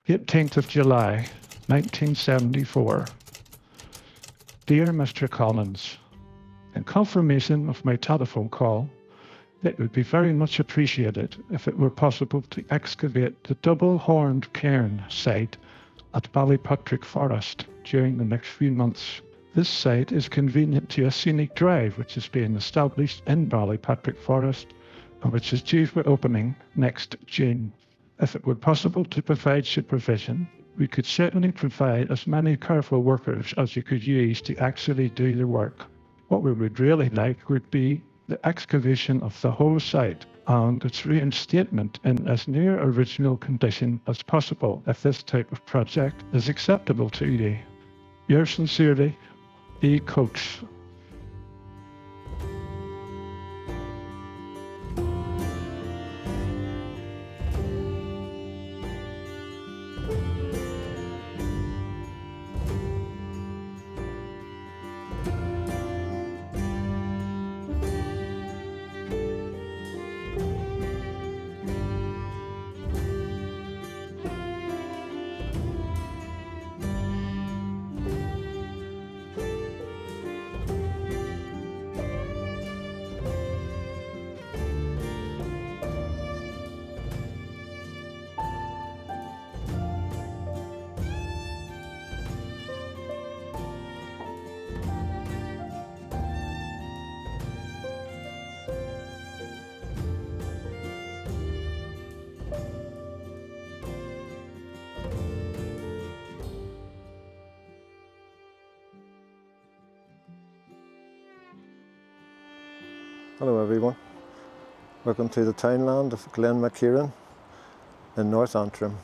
18th of July, 1974. Dear Mr. Collins, in confirmation of my telephone call, it would be very much appreciated if it were possible to excavate the Double Horned Cairn site at Ballypatrick Forest during the next few months. This site is convenient to a scenic drive which is being established in Ballypatrick Forest and which is due for opening next June. If it were possible to provide supervision, we could certainly provide as many careful workers as you could use to actually do the work. What we would really like would be the excavation of the whole site and its reinstatement in as near original condition as possible if this type of project is acceptable to you. Yours sincerely, E. Coates. Hello everyone, welcome to the townland of Glenmackerin in North Antrim.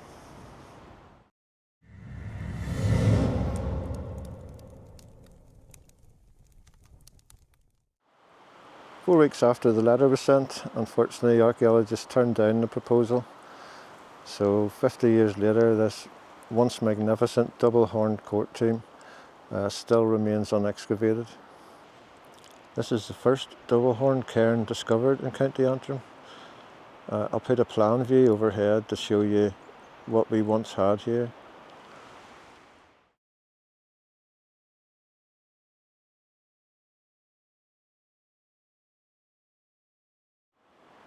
Four weeks after the letter was sent, unfortunately archaeologists turned down the proposal. So 50 years later, this once magnificent double-horned court tomb still remains unexcavated. This is the first double-horned cairn discovered in County Antrim. I'll put a plan view overhead to show you what we once had here.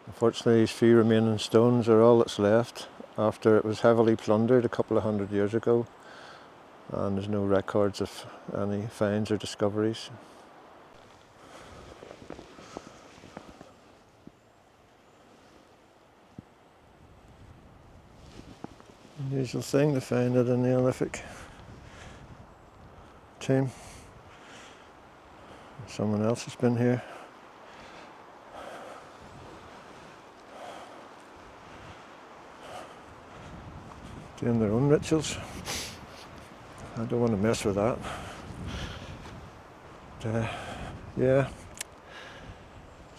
Unfortunately, these few remaining stones are all that's left after it was heavily plundered a couple of hundred years ago, and there's no records of any finds or discoveries. Unusual thing to find at a Neolithic tomb. Someone else has been here. Doing their own rituals. I don't want to mess with that. But, yeah.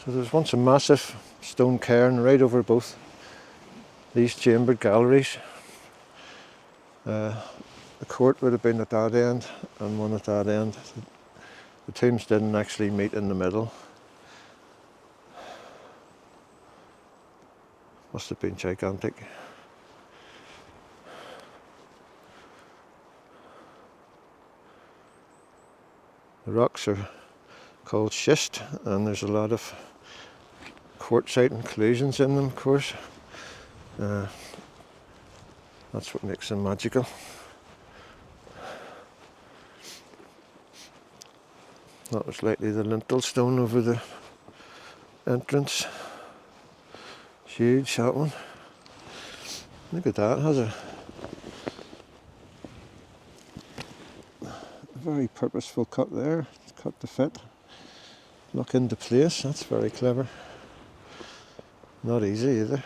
So there's once a massive stone cairn right over both these chambered galleries. The court would have been at that end and one at that end. The tombs didn't actually meet in the middle. Must have been gigantic. The rocks are called schist, and there's a lot of quartzite inclusions in them, of course. That's what makes them magical. That was likely the lintel stone over the entrance. Huge, that one. Look at that, it has a very purposeful cut there. It's cut to fit. Lock into place, that's very clever. Not easy either.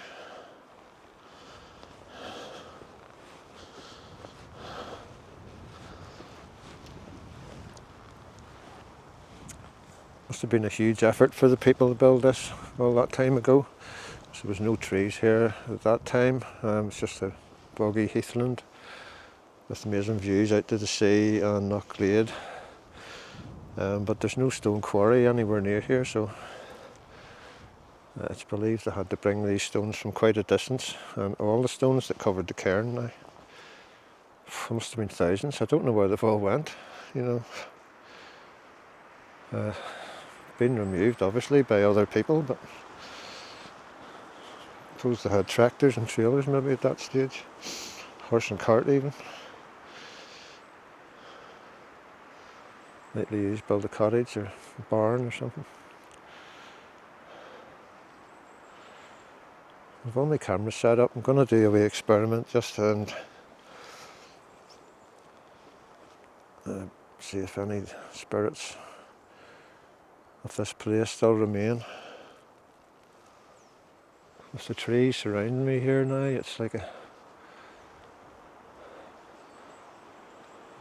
Must have been a huge effort for the people to build this all that time ago. So there was no trees here at that time. It's just a boggy heathland with amazing views out to the sea and Knockglade. But there's no stone quarry anywhere near here, so it's believed they had to bring these stones from quite a distance, and all the stones that covered the cairn now. must have been thousands. I don't know where they've all went, you know. Been removed obviously by other people, but I suppose they had tractors and trailers maybe at that stage. Horse and cart even. Likely used to build a cottage or a barn or something. I've all my cameras set up. I'm going to do a wee experiment just and see if any spirits of this place still remain. With the trees surrounding me here now, it's like a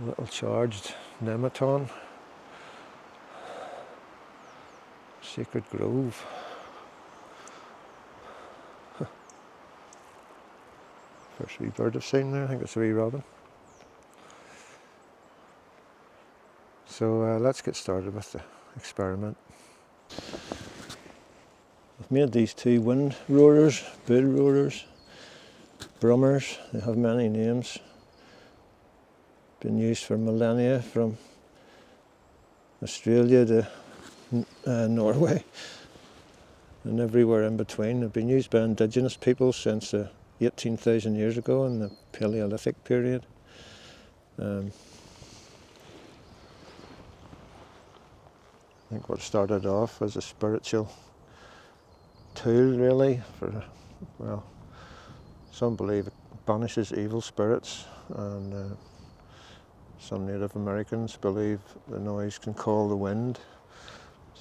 little charged nematon. Sacred Grove. First wee bird I've seen there, I think it's a wee robin. So let's get started with the experiment. I've made these two wind roarers, bullroarers, brummers. They have many names. Been used for millennia from Australia to Norway and everywhere in between. They've been used by indigenous people since 18,000 years ago in the Paleolithic period. I think what started off as a spiritual tool really for, well, some believe it banishes evil spirits, and some Native Americans believe the noise can call the wind.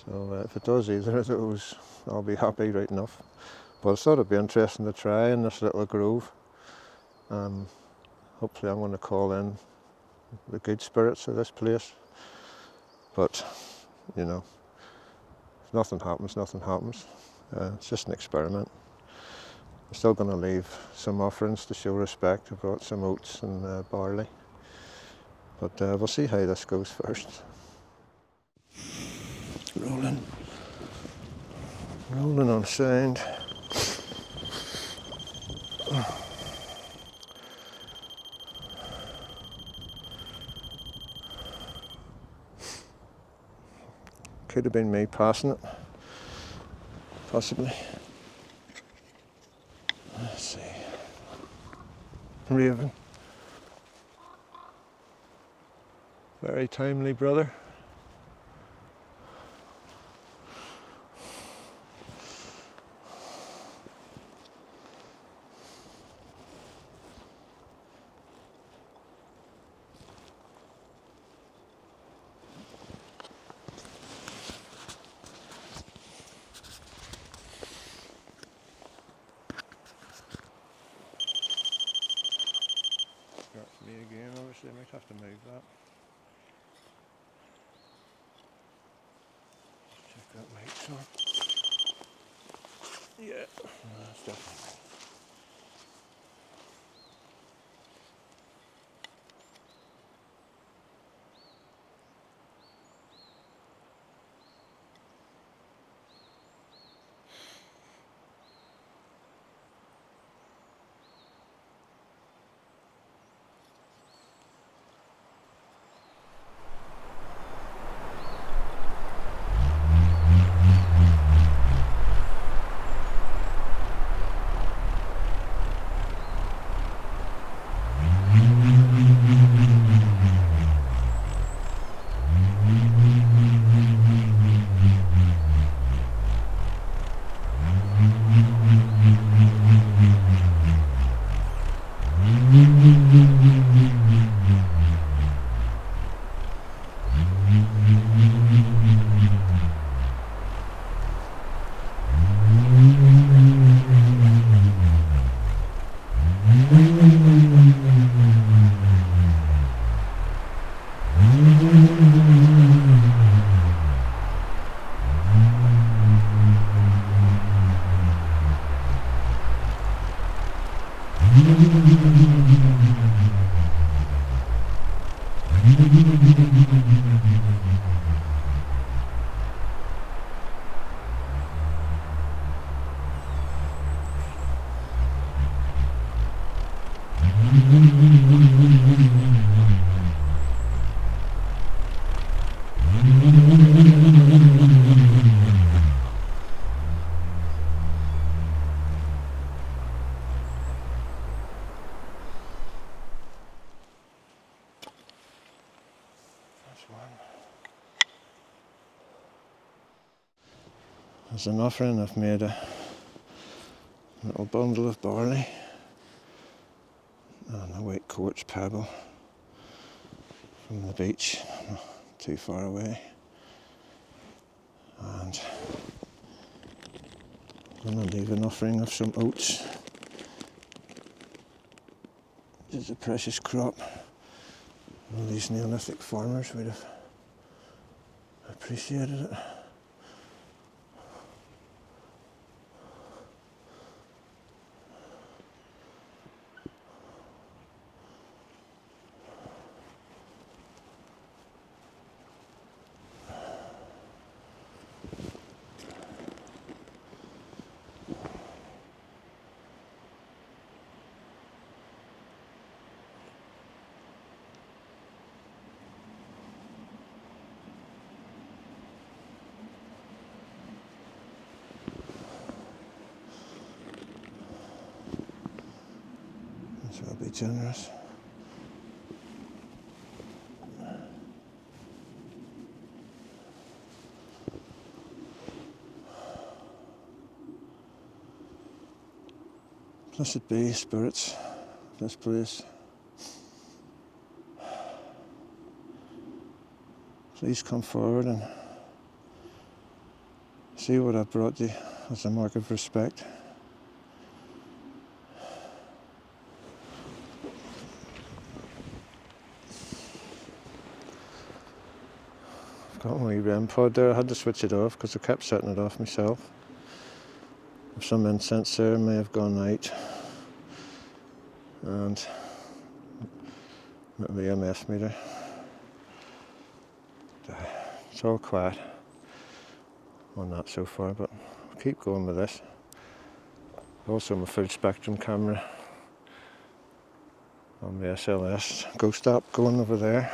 So if it does either of those, I'll be happy right enough. But I thought it'd be interesting to try in this little grove. Hopefully I'm going to call in the good spirits of this place. But, you know, if nothing happens, nothing happens. It's just an experiment. I'm still going to leave some offerings to show respect. I brought some oats and barley. But we'll see how this goes first. Rolling on sound. Could have been me passing it, possibly. Let's see. Raven. Very timely, brother. Me again, obviously I might have to move that. Check that mic's on. Yeah, that's definitely. As an offering, I've made a little bundle of barley and a white quartz pebble from the beach, not too far away. And I'm going to leave an offering of some oats. This is a precious crop. All these Neolithic farmers would have appreciated it. So I'll be generous. Blessed be spirits of this place. Please come forward and see what I've brought you as a mark of respect. I've got my REM pod there. I had to switch it off because I kept setting it off myself. If some incense there may have gone out, and the EMF meter. It's all quiet on that so far, but I'll keep going with this. Also my full spectrum camera on the SLS Ghost app going over there.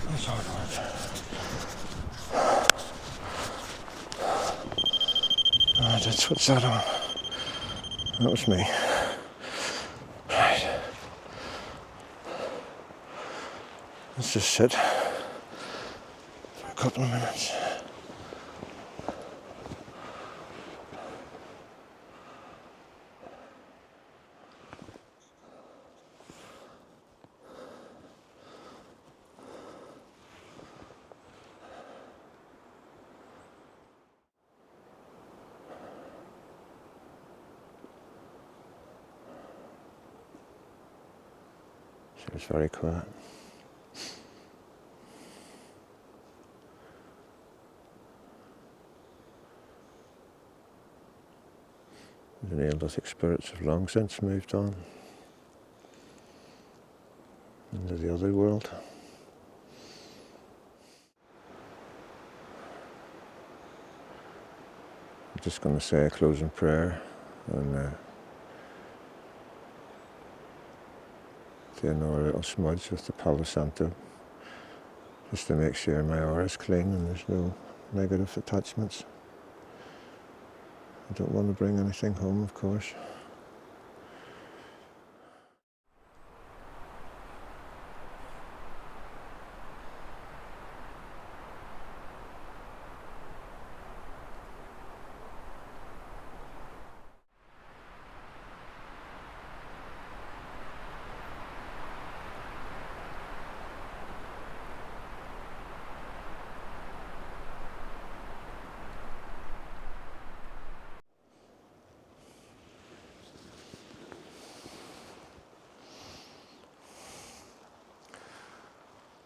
That's hard work. I did switch that on. That was me. Right. Let's just sit for a couple of minutes. It was very quiet. The Neolithic spirits have long since moved on into the other world. I'm just going to say a closing prayer and doing a little smudge with the Palo Santo just to make sure my aura is clean and there's no negative attachments. I don't want to bring anything home, of course.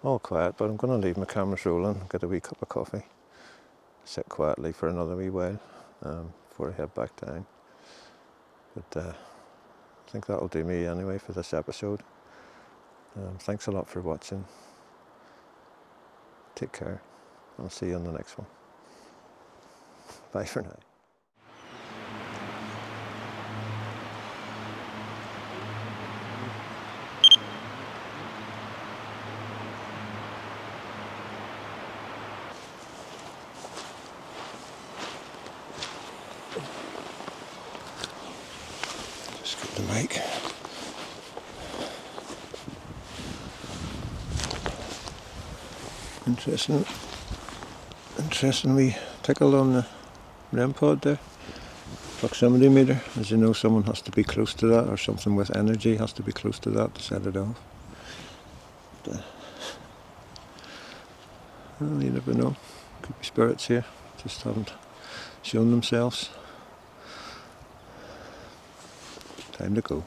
All quiet, but I'm going to leave my cameras rolling, get a wee cup of coffee, sit quietly for another wee while before I head back down. But I think that'll do me anyway for this episode. Thanks a lot for watching. Take care. I'll see you on the next one. Bye for now. Just get the mic. Interesting we tickle on the REM pod there. Proximity meter. As you know, someone has to be close to that, or something with energy has to be close to that to set it off. But, well, you never know. Could be spirits here, just haven't shown themselves. Time to go.